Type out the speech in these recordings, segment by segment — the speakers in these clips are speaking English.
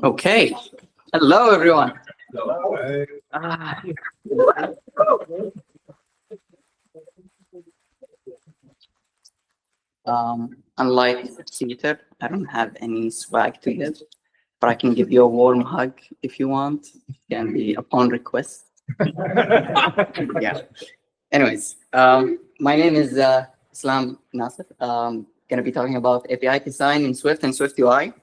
Okay. Hello, everyone. Hey. Ah, unlike Peter, I don't have any swag to give, but I can give you a warm hug if you want. Can be upon request. Yeah. Anyways, my name is Eslam Nasser. Going to be talking about API design in Swift and SwiftUI.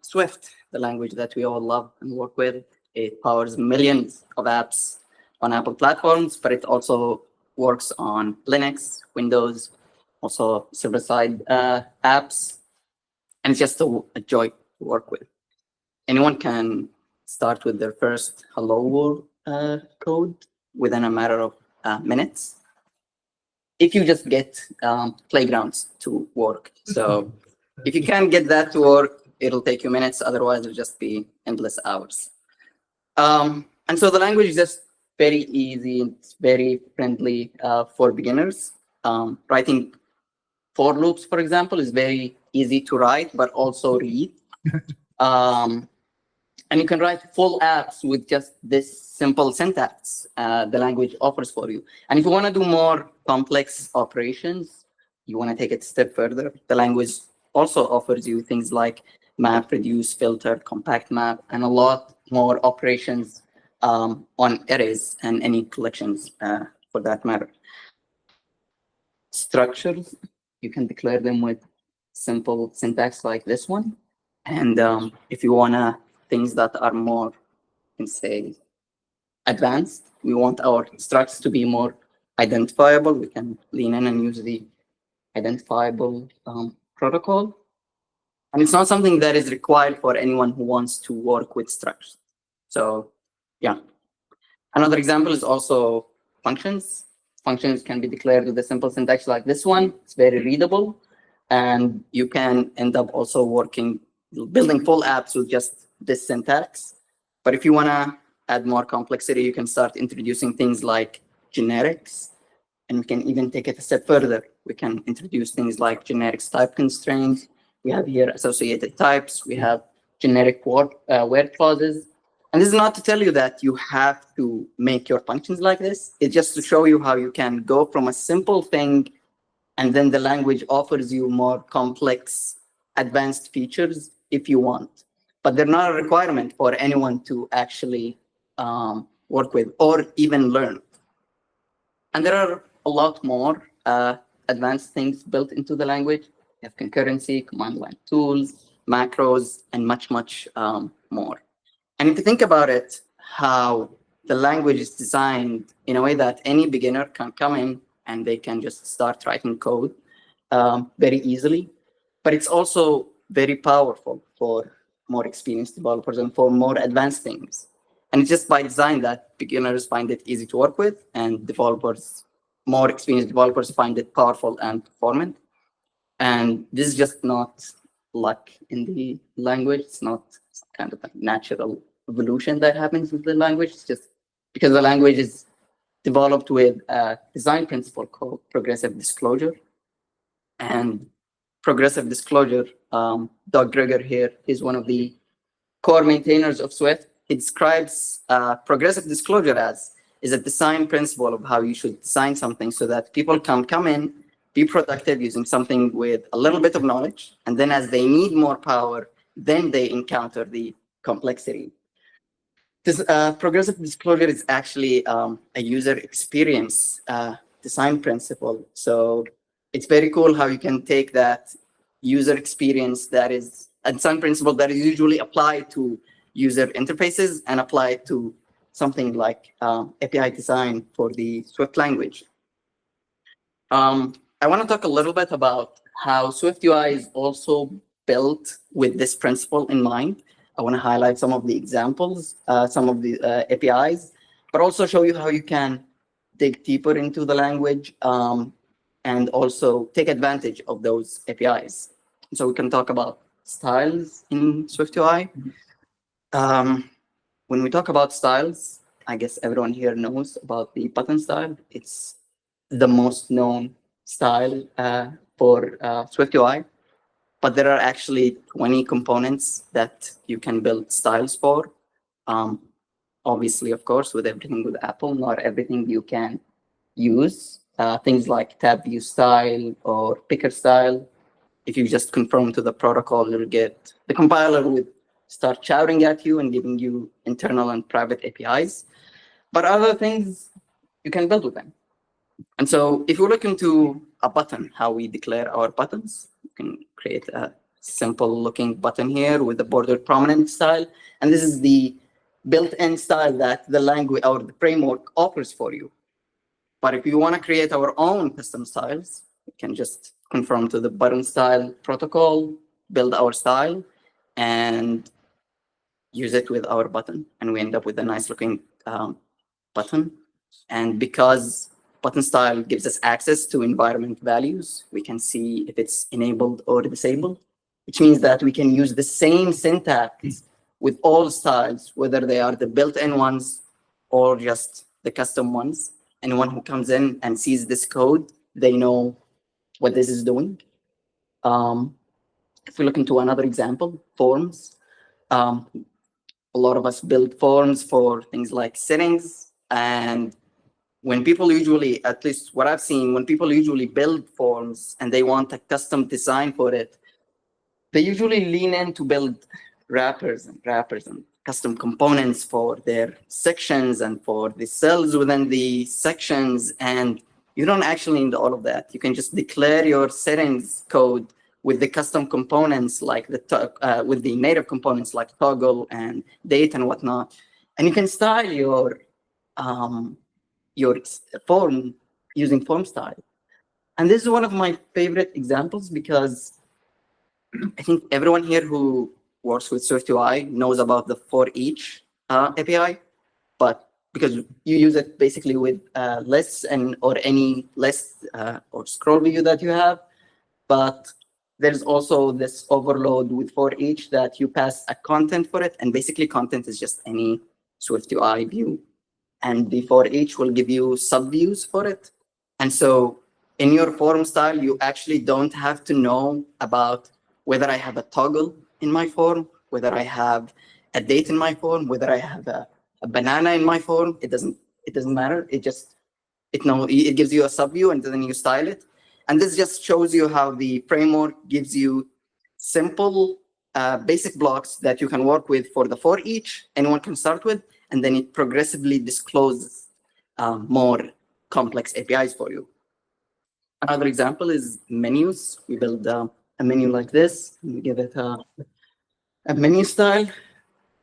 Swift, the language that we all love and work with, it powers millions of apps on Apple platforms, but it also works on Linux, Windows, also server-side apps, and it's just a joy to work with. Anyone can start with their first hello world code within a matter of minutes if you just get playgrounds to work. So if you can't get that to work, it'll take you minutes. Otherwise, it'll just be endless hours. And so the language is just very easy. It's very friendly for beginners. Writing for loops, for example, is very easy to write, but also read. And you can write full apps with just this simple syntax the language offers for you. And if you want to do more complex operations, you want to take it a step further, the language also offers you things like map, reduce, filter, compact map, and a lot more operations on arrays and any collections for that matter. Structures, you can declare them with simple syntax like this one. And if you want to things that are more, can say, advanced, we want our structs to be more identifiable. We can lean in and use the identifiable protocol. And it's not something that is required for anyone who wants to work with structures. So yeah. Another example is also functions. Functions can be declared with a simple syntax like this one. It's very readable. And you can end up also building full apps with just this syntax. But if you want to add more complexity, you can start introducing things like generics. And we can even take it a step further. We can introduce things like generics type constraints. We have here associated types. We have generic where clauses. And this is not to tell you that you have to make your functions like this. It's just to show you how you can go from a simple thing, and then the language offers you more complex, advanced features if you want. But they're not a requirement for anyone to actually work with or even learn. And there are a lot more advanced things built into the language. You have concurrency, command line tools, macros, and much, much more. And if you think about it, how the language is designed in a way that any beginner can come in and they can just start writing code very easily. But it's also very powerful for more experienced developers and for more advanced things. And it's just by design that beginners find it easy to work with, and developers, more experienced developers, find it powerful and performant. And this is just not luck in the language. It's not kind of a natural evolution that happens with the language. It's just because the language is developed with a design principle called progressive disclosure. And progressive disclosure, Doug Greger here is one of the core maintainers of Swift. He describes progressive disclosure as is a design principle of how you should design something so that people can come in, be productive using something with a little bit of knowledge, and then as they need more power, then they encounter the complexity. This progressive disclosure is actually a user experience design principle. So it's very cool how you can take that user experience that is a design principle that is usually applied to user interfaces and apply it to something like API design for the Swift language. I want to talk a little bit about how SwiftUI is also built with this principle in mind. I want to highlight some of the examples, some of the APIs, but also show you how you can dig deeper into the language and also take advantage of those APIs. So we can talk about styles in SwiftUI. When we talk about styles, I guess everyone here knows about the button style. It's the most known style for SwiftUI. but there are actually 20 components that you can build styles for. Obviously, of course, with everything with Apple, not everything you can use. Things like tab view style or picker style. If you just confirm to the protocol, you'll get the compiler would start shouting at you and giving you internal and private APIs. But other things you can build with them. And so if you look into a button, how we declare our buttons, you can create a simple looking button here with the bordered prominent style. And this is the built-in style that the language or the framework offers for you. But if you want to create our own custom styles, we can just confirm to the button style protocol, build our style, and use it with our button. And we end up with a nice looking button. And because button style gives us access to environment values, we can see if it's enabled or disabled, which means that we can use the same syntax with all styles, whether they are the built-in ones or just the custom ones. Anyone who comes in and sees this code, they know what this is doing. If we look into another example, forms. A lot of us build forms for things like settings. And when people usually, at least what I've seen, when people usually build forms and they want a custom design for it, they usually lean in to build wrappers and custom components for their sections and for the cells within the sections. And you don't actually need all of that. You can just declare your settings code with the custom components like with the native components like toggle and date and whatnot. And you can style your form using form style. And this is one of my favorite examples because I think everyone here who works with SwiftUI knows about the for each API, but because you use it basically with lists or any list or scroll view that you have. But there's also this overload with for each that you pass a content for it, and basically content is just any SwiftUI view. And the for each will give you subviews for it. And so in your form style, you actually don't have to know about whether I have a toggle in my form, whether I have a date in my form, whether I have a banana in my form. It doesn't matter. It gives you a subview and then you style it. And this just shows you how the framework gives you simple basic blocks that you can work with for the for each, anyone can start with, and then it progressively discloses more complex APIs for you. Another example is menus. We build a menu like this, and we give it a menu style,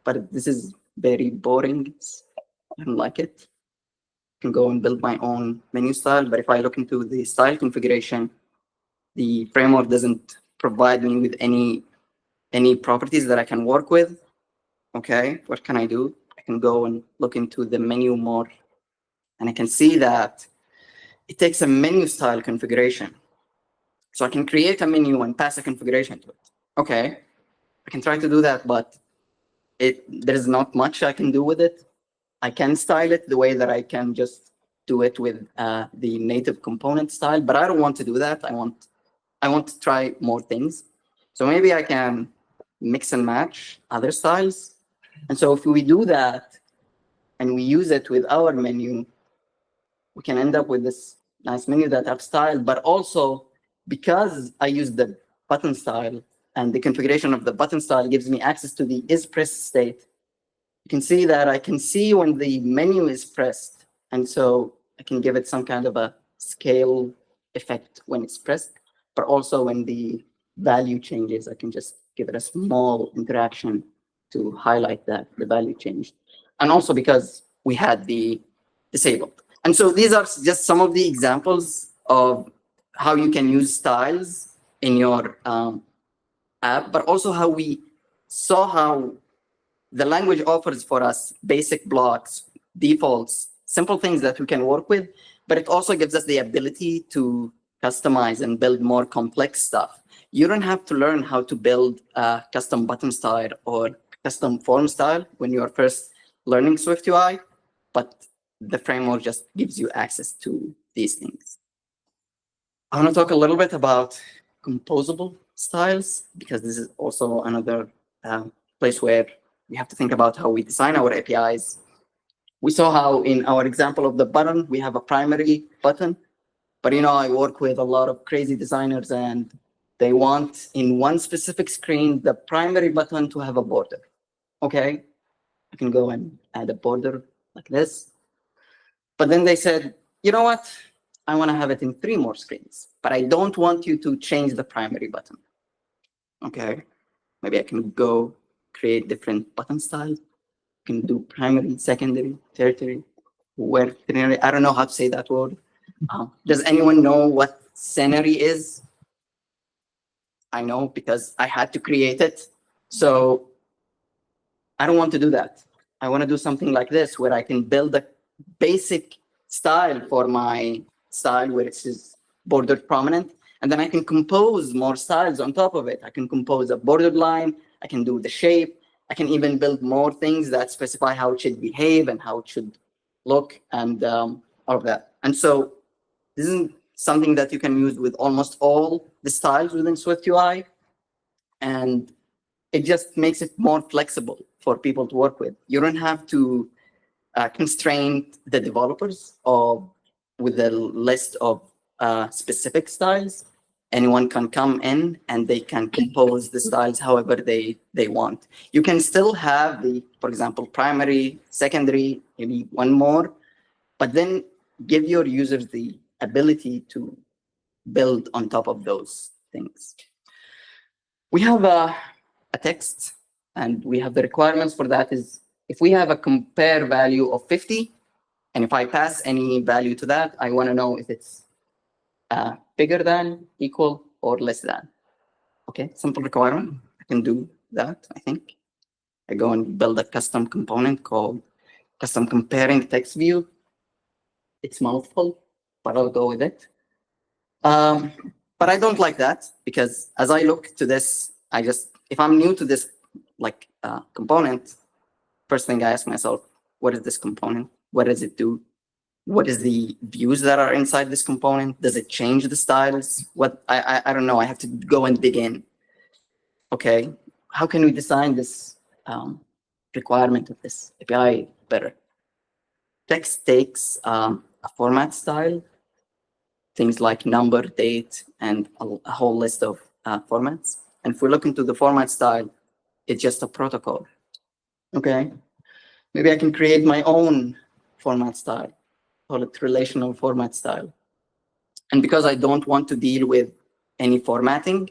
but this is very boring. I don't like it. I can go and build my own menu style, but if I look into the style configuration, the framework doesn't provide me with any properties that I can work with. Okay, what can I do? I can go and look into the menu more, and I can see that it takes a menu style configuration. So I can create a menu and pass a configuration to it. Okay, I can try to do that, but there's not much I can do with it. I can style it the way that I can just do it with the native component style, but I don't want to do that. I want to try more things. So maybe I can mix and match other styles. And so if we do that and we use it with our menu, we can end up with this nice menu that I've styled, but also because I use the button style and the configuration of the button style gives me access to the is pressed state. You can see that I can see when the menu is pressed. And so I can give it some kind of a scale effect when it's pressed, but also when the value changes, I can just give it a small interaction to highlight that the value changed. And also because we had the disabled. And so these are just some of the examples of how you can use styles in your app, but also how we saw how the language offers for us basic blocks, defaults, simple things that we can work with, but it also gives us the ability to customize and build more complex stuff. You don't have to learn how to build a custom button style or custom form style when you are first learning SwiftUI, but the framework just gives you access to these things. I want to talk a little bit about composable styles, because this is also another place where we have to think about how we design our APIs. We saw how in our example of the button, we have a primary button, but I work with a lot of crazy designers and they want in one specific screen, the primary button to have a border. Okay, I can go and add a border like this. But then they said, you know what? I want to have it in 3 more screens, but I don't want you to change the primary button. Okay, maybe I can go create different button styles. I can do primary, secondary, tertiary, quaternary. I don't know how to say that word. Does anyone know what scenery is? I know because I had to create it. So I don't want to do that. I want to do something like this where I can build a basic style for my style where it is bordered prominent. And then I can compose more styles on top of it. I can compose a bordered line. I can do the shape. I can even build more things that specify how it should behave and how it should look and all of that. And so this is something that you can use with almost all the styles within SwiftUI. And it just makes it more flexible for people to work with. You don't have to constrain the developers with a list of specific styles. Anyone can come in and they can compose the styles however they want. You can still have for example, primary, secondary, maybe one more, but then give your users the ability to build on top of those things. We have a text, and we have the requirements for that is if we have a compare value of 50, and if I pass any value to that, I want to know if it's bigger than, equal, or less than. Okay, simple requirement. I can do that, I think. I go and build a custom component called custom comparing text view. It's mouthful, but I'll go with it. But I don't like that because as I look to this, if I'm new to this component, first thing I ask myself, what is this component? What does it do? What is the views that are inside this component? Does it change the styles? I don't know. I have to go and dig in. Okay, how can we design this requirement of this API better? Text takes a format style, things like number, date, and a whole list of formats. And if we look into the format style, it's just a protocol. Okay, maybe I can create my own format style, call it relational format style. And because I don't want to deal with any formatting,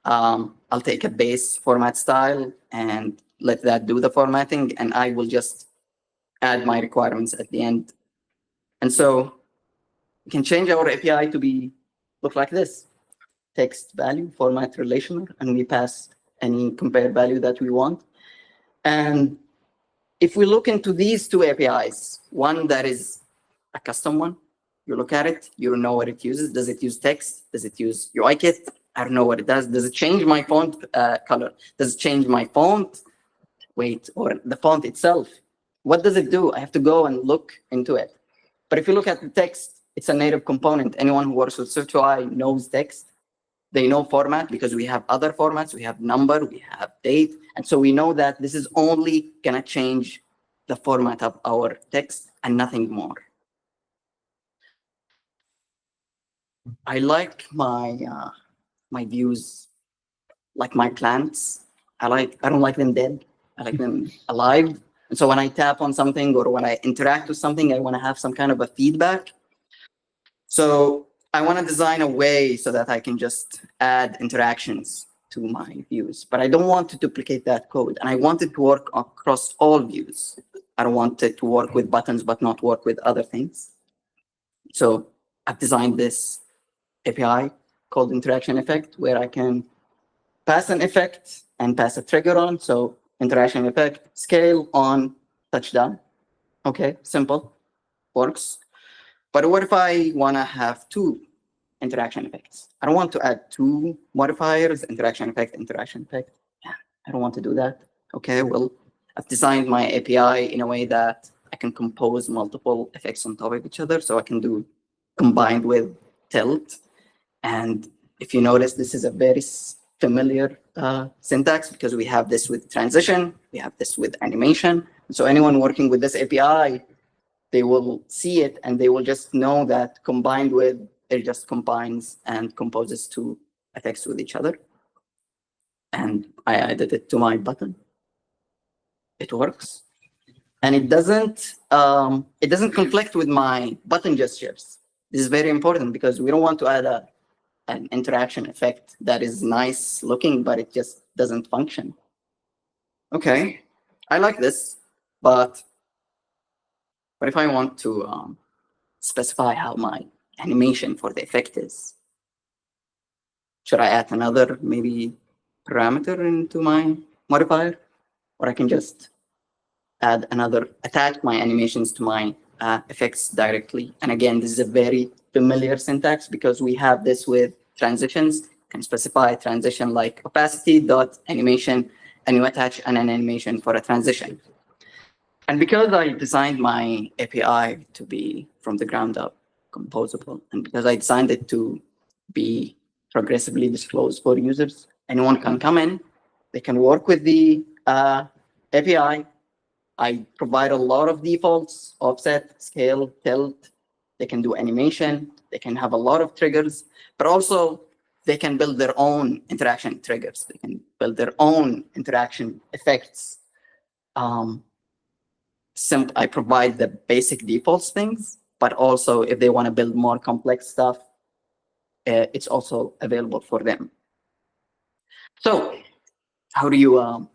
I'll take a base format style and let that do the formatting, and I will just add my requirements at the end. And so we can change our API to look like this. Text value, format relational, and we pass any compared value that we want. And if we look into these two APIs, one that is a custom one, you look at it, you don't know what it uses. Does it use text? Does it use UIKit? I don't know what it does. Does it change my font color? Does it change my font weight or the font itself? What does it do? I have to go and look into it. But if you look at the text, it's a native component. Anyone who works with SwiftUI knows text. They know format because we have other formats. We have number, we have date. And so we know that this is only going to change the format of our text and nothing more. I like my views like my plants. I don't like them dead. I like them alive. And so when I tap on something or when I interact with something, I want to have some kind of a feedback. So I want to design a way so that I can just add interactions to my views, but I don't want to duplicate that code. And I want it to work across all views. I don't want it to work with buttons, but not work with other things. So I've designed this API called interaction effect, where I can pass an effect and pass a trigger on. So interaction effect, scale on, touchdown. Okay, simple, works. But what if I want to have 2 interaction effects? I don't want to add 2 modifiers, interaction effect. Yeah, I don't want to do that. Okay, well, I've designed my API in a way that I can compose multiple effects on top of each other. So I can do combined with tilt. And if you notice, this is a very familiar syntax because we have this with transition, we have this with animation. So anyone working with this API, they will see it and they will just know that combined with, it just combines and composes two effects with each other. And I added it to my button. It works. And it doesn't conflict with my button gestures. This is very important because we don't want to add an interaction effect that is nice looking, but it just doesn't function. Okay, I like this, but what if I want to specify how my animation for the effect is? Should I add another maybe parameter into my modifier? Or I can just attach my animations to my effects directly. And again, this is a very familiar syntax because we have this with transitions. You can specify transition like opacity dot animation, and you attach an animation for a transition. And because I designed my API to be from the ground up composable, and because I designed it to be progressively disclosed for users, anyone can come in, they can work with the API. I provide a lot of defaults, offset, scale, tilt. They can do animation. They can have a lot of triggers, but also they can build their own interaction triggers. They can build their own interaction effects. I provide the basic defaults things, but also if they want to build more complex stuff, it's also available for them. So how do you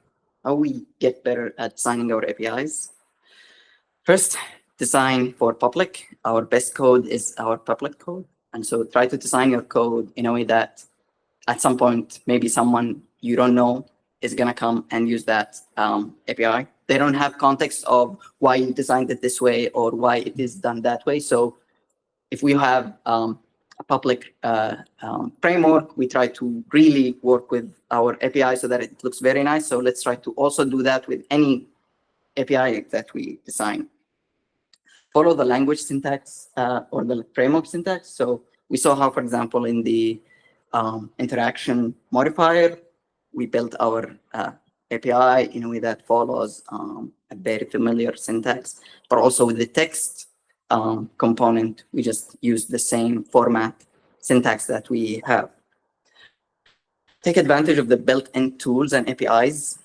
how we get better at designing our APIs? First, design for public. Our best code is our public code. And so try to design your code in a way that at some point, maybe someone you don't know is going to come and use that API. They don't have context of why you designed it this way or why it is done that way. So if we have a public framework, we try to really work with our API so that it looks very nice. So let's try to also do that with any API that we design. Follow the language syntax or the framework syntax. So we saw how, for example, in the interaction modifier, we built our API in a way that follows a very familiar syntax, but also with the text component, we just use the same format syntax that we have. Take advantage of the built-in tools and APIs.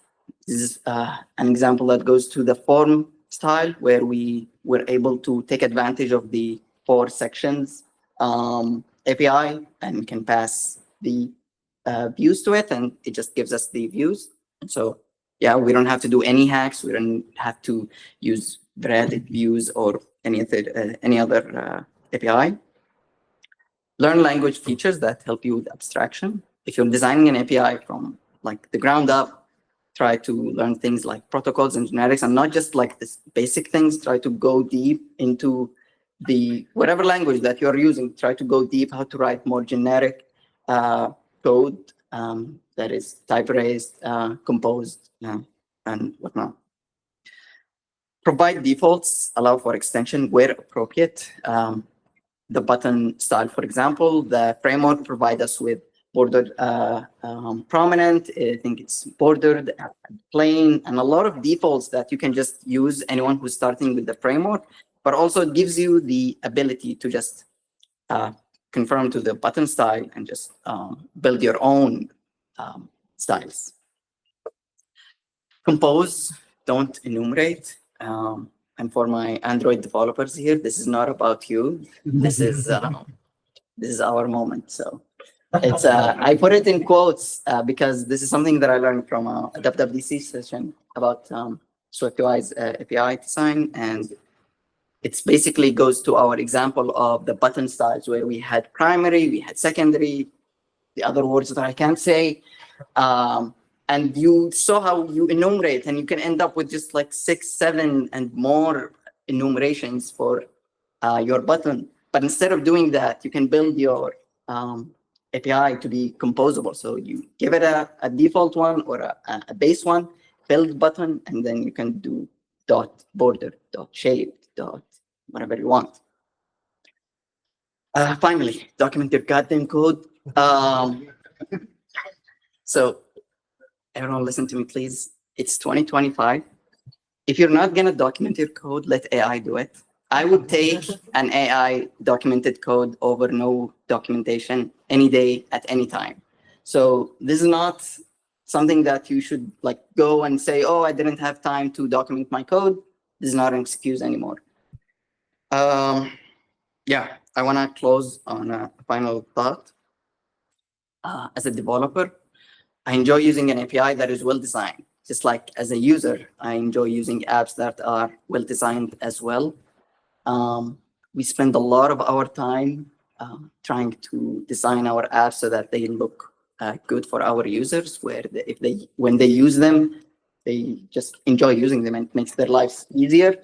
This is an example that goes to the form style, where we were able to take advantage of the 4 sections API, and we can pass the views to it, and it just gives us the views. And so, yeah, we don't have to do any hacks. We don't have to use Reddit views or any other API. Learn language features that help you with abstraction. If you're designing an API from like the ground up, try to learn things like protocols and generics, and not just like this basic things. Try to go deep into the whatever language that you're using. Try to go deep how to write more generic code that is type-raised, composed, and whatnot. Provide defaults, allow for extension where appropriate. The button style, for example, the framework provides us with bordered prominent, I think it's bordered, plain, and a lot of defaults that you can just use, anyone who's starting with the framework, but also it gives you the ability to just confirm to the button style and just build your own styles. Compose, don't enumerate. And for my Android developers here, this is not about you. This is our moment. So it's I put it in quotes because this is something that I learned from a WWDC session about SwiftUI's API design, and it's basically goes to our example of the button styles where we had primary, we had secondary, the other words that I can't say. And you saw how you enumerate, and you can end up with just like 6, 7, and more enumerations for your button. But instead of doing that, you can build your API to be composable. So you give it a default one or a base one, build button, and then you can do dot border, dot shape, dot whatever you want. Finally, document your goddamn code. So everyone listen to me, please. It's 2025. If you're not going to document your code, let AI do it. I would take an AI documented code over no documentation any day at any time. So this is not something that you should like go and say, oh, I didn't have time to document my code. This is not an excuse anymore. Yeah, I want to close on a final thought. As a developer, I enjoy using an API that is well designed. Just like as a user, I enjoy using apps that are well designed as well. We spend a lot of our time trying to design our apps so that they look good for our users, where when they use them, they just enjoy using them and it makes their lives easier.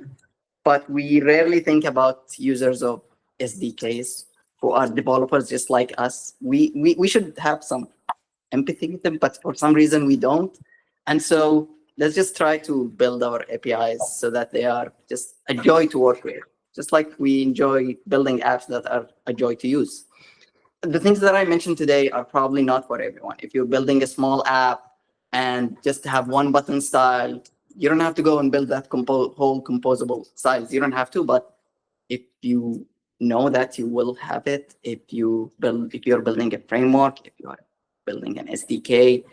But we rarely think about users of SDKs who are developers just like us. We should have some empathy with them, but for some reason we don't. And so let's just try to build our APIs so that they are just a joy to work with, just like we enjoy building apps that are a joy to use. The things that I mentioned today are probably not for everyone. If you're building a small app and just have one button style, you don't have to go and build that whole composable styles. You don't have to, but if you know that you will have it, if you're building a framework, if you are building an SDK,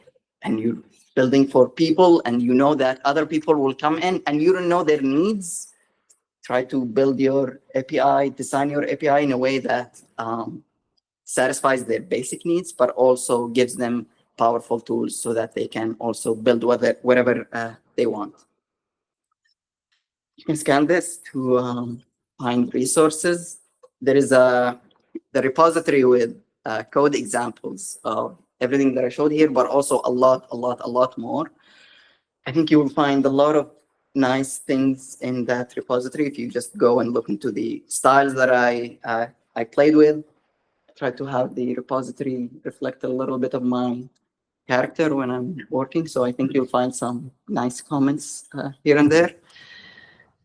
and you're building for people, and you know that other people will come in, and you don't know their needs, try to build your API, design your API in a way that satisfies their basic needs, but also gives them powerful tools so that they can also build whatever they want. You can scan this to find resources. There is the repository with code examples of everything that I showed here, but also a lot more. I think you will find a lot of nice things in that repository if you just go and look into the styles that I played with. I try to have the repository reflect a little bit of my character when I'm working, so I think you'll find some nice comments here and there.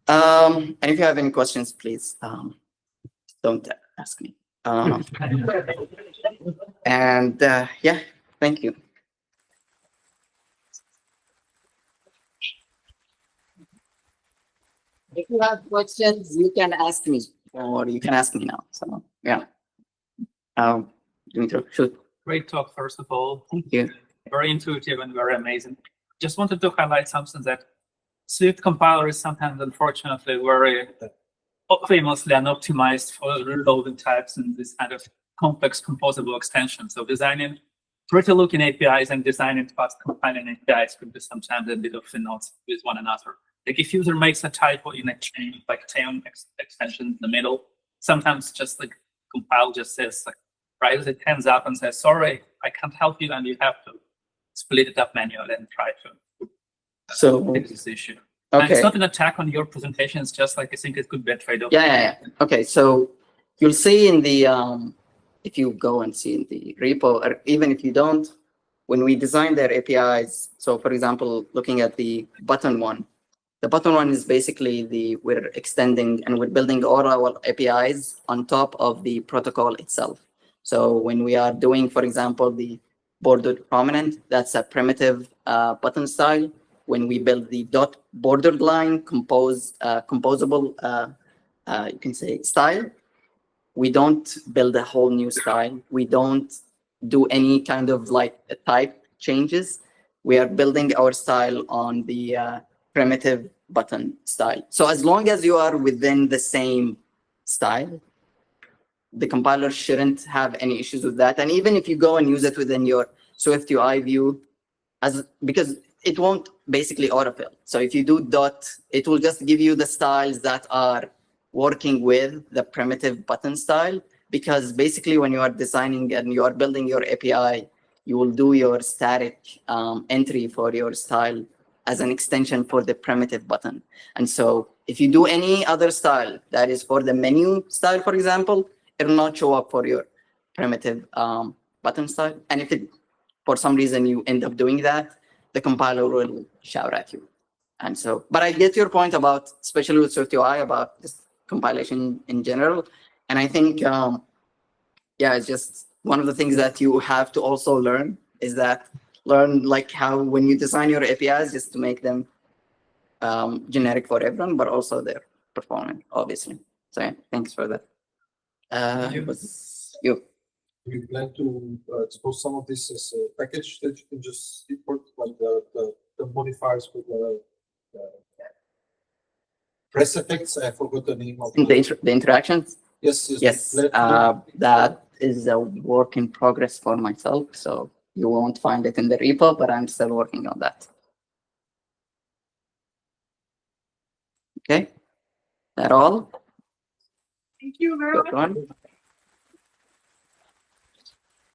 And if you have any questions, please don't ask me. And yeah, thank you. If you have questions, you can ask me, or you can ask me now. So yeah, Dimitri, shoot. Great talk, first of all. Thank you. Very intuitive and very amazing. Just wanted to highlight something that Swift compiler is sometimes, unfortunately, very famously unoptimized for loading types and this kind of complex composable extension. So designing pretty looking APIs and designing fast compiling APIs could be sometimes a bit of a knot with one another. Like if user makes a typo in a chain, like chain extension in the middle, sometimes just like compile just says like rises its hands up and says, sorry, I can't help you, and you have to split it up manually and try to fix this issue. Okay. And it's not an attack on your presentation, it's just like I think it could be a trade-off. Yeah. Okay, so you'll see in the, if you go and see in the repo, or even if you don't, when we design their APIs, so for example, looking at the button one, the button one is basically we're extending and we're building all our APIs on top of the protocol itself. So when we are doing, for example, the bordered prominent, that's a primitive button style. When we build the dot bordered line composable, you can say style, we don't build a whole new style. We don't do any kind of like type changes. We are building our style on the primitive button style. So as long as you are within the same style, the compiler shouldn't have any issues with that. And even if you go and use it within your SwiftUI view, because it won't basically autofill. So if you do dot, it will just give you the styles that are working with the primitive button style, because basically when you are designing and you are building your API, you will do your static entry for your style as an extension for the primitive button. And so if you do any other style that is for the menu style, for example, it will not show up for your primitive button style. And if it, for some reason you end up doing that, the compiler will shout at you. And so, but I get your point about, especially with SwiftUI, about just compilation in general. And I think, yeah, it's just one of the things that you have to also learn is that learn like how when you design your APIs, just to make them generic for everyone, but also they're performant, obviously. So yeah, thanks for that. You. We plan to expose some of this as a package that you can just import, like the modifiers with the press effects. I forgot the name of The interactions. Yes. Yes, that is a work in progress for myself, so you won't find it in the repo, but I'm still working on that. Okay, that all? Thank you very much. Good one.